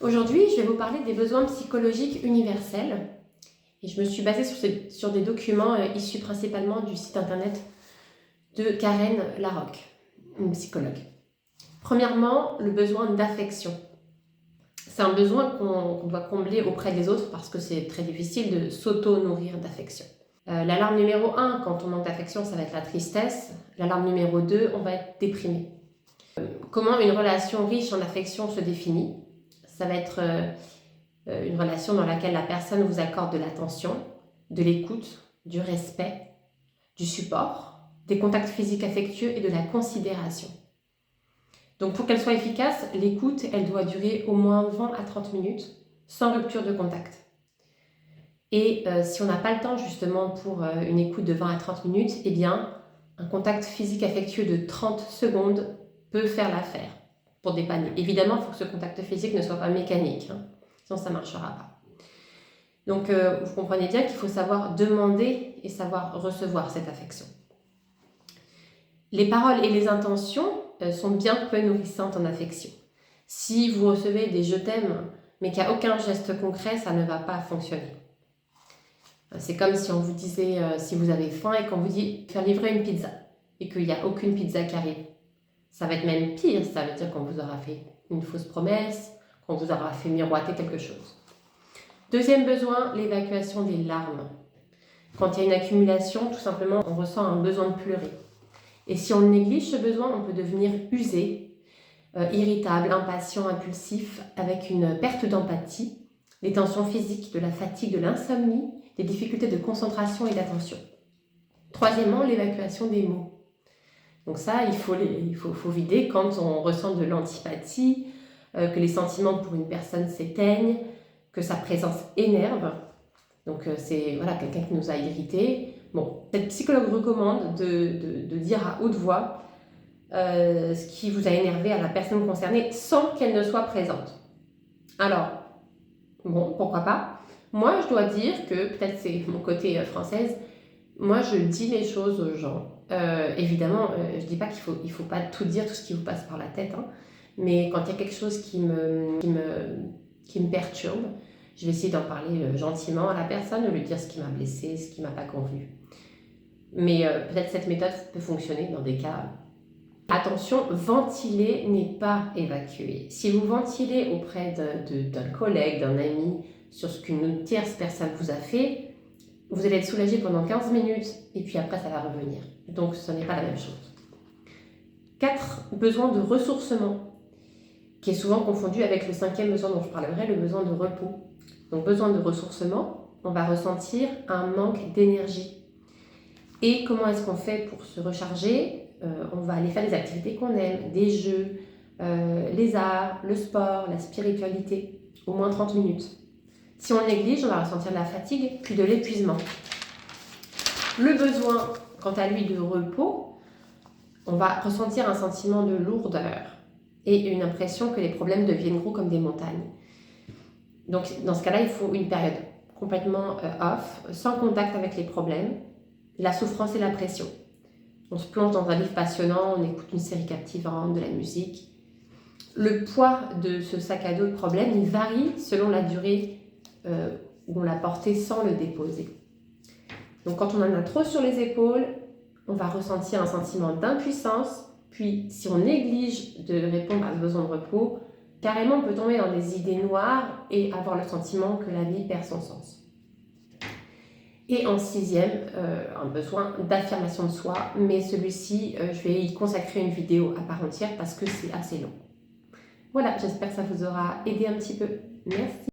Aujourd'hui, je vais vous parler des besoins psychologiques universels et je me suis basée sur des documents issus principalement du site internet de Karen Larocque, une psychologue. Premièrement, le besoin d'affection. C'est un besoin qu'on doit combler auprès des autres parce que c'est très difficile de s'auto-nourrir d'affection. L'alarme numéro 1, quand on manque d'affection, ça va être la tristesse. L'alarme numéro 2, on va être déprimé. Comment une relation riche en affection se définit ? Ça va être une relation dans laquelle la personne vous accorde de l'attention, de l'écoute, du respect, du support, des contacts physiques affectueux et de la considération. Donc pour qu'elle soit efficace, l'écoute, elle doit durer au moins 20 à 30 minutes, sans rupture de contact. Et si on n'a pas le temps justement pour une écoute de 20 à 30 minutes, eh bien, un contact physique affectueux de 30 secondes peut faire l'affaire pour dépanner. Évidemment, il faut que ce contact physique ne soit pas mécanique, sinon ça ne marchera pas. Donc vous comprenez bien qu'il faut savoir demander et savoir recevoir cette affection. Les paroles et les intentions sont bien peu nourrissantes en affection. Si vous recevez des « je t'aime » mais qu'il n'y a aucun geste concret, ça ne va pas fonctionner. C'est comme si on vous disait, si vous avez faim et qu'on vous dit faire livrer une pizza et qu'il n'y a aucune pizza qui arrive. Ça va être même pire, ça veut dire qu'on vous aura fait une fausse promesse, qu'on vous aura fait miroiter quelque chose. Deuxième besoin, l'évacuation des larmes. Quand il y a une accumulation, tout simplement, on ressent un besoin de pleurer. Et si on néglige ce besoin, on peut devenir usé, irritable, impatient, impulsif, avec une perte d'empathie, des tensions physiques, de la fatigue, de l'insomnie, des difficultés de concentration et d'attention. Troisièmement, l'évacuation des mots. Donc ça, il faut vider quand on ressent de l'antipathie, que les sentiments pour une personne s'éteignent, que sa présence énerve. Donc c'est quelqu'un qui nous a irrités. Bon, cette psychologue recommande de dire à haute voix ce qui vous a énervé à la personne concernée sans qu'elle ne soit présente. Alors, bon, pourquoi pas. Moi, je dois dire que, peut-être c'est mon côté française, moi je dis les choses aux gens. Évidemment, je ne dis pas qu'il faut pas tout dire, tout ce qui vous passe par la tête, mais quand il y a quelque chose qui me perturbe, je vais essayer d'en parler gentiment à la personne, de lui dire ce qui m'a blessée, ce qui ne m'a pas convenu. Mais peut-être cette méthode peut fonctionner dans des cas. Attention, ventiler n'est pas évacuer. Si vous ventilez auprès d'un collègue, d'un ami, sur ce qu'une tierce personne vous a fait, vous allez être soulagé pendant 15 minutes et puis après ça va revenir. Donc ce n'est pas la même chose. 4. Besoin de ressourcement, qui est souvent confondu avec le 5e besoin dont je parlerai, le besoin de repos. Donc besoin de ressourcement, on va ressentir un manque d'énergie. Et comment est-ce qu'on fait pour se recharger ? On va aller faire des activités qu'on aime, des jeux, les arts, le sport, la spiritualité, au moins 30 minutes. Si on néglige, on va ressentir de la fatigue puis de l'épuisement. Le besoin, quant à lui, de repos, on va ressentir un sentiment de lourdeur et une impression que les problèmes deviennent gros comme des montagnes. Donc dans ce cas-là, il faut une période complètement off, sans contact avec les problèmes, la souffrance et la pression. On se plonge dans un livre passionnant, on écoute une série captivante, de la musique. Le poids de ce sac à dos de problèmes, il varie selon la durée où on l'a porté sans le déposer. Donc quand on en a trop sur les épaules, on va ressentir un sentiment d'impuissance, puis si on néglige de répondre à ce besoin de repos, carrément on peut tomber dans des idées noires et avoir le sentiment que la vie perd son sens. Et en 6e, un besoin d'affirmation de soi, mais celui-ci, je vais y consacrer une vidéo à part entière parce que c'est assez long. Voilà, j'espère que ça vous aura aidé un petit peu. Merci.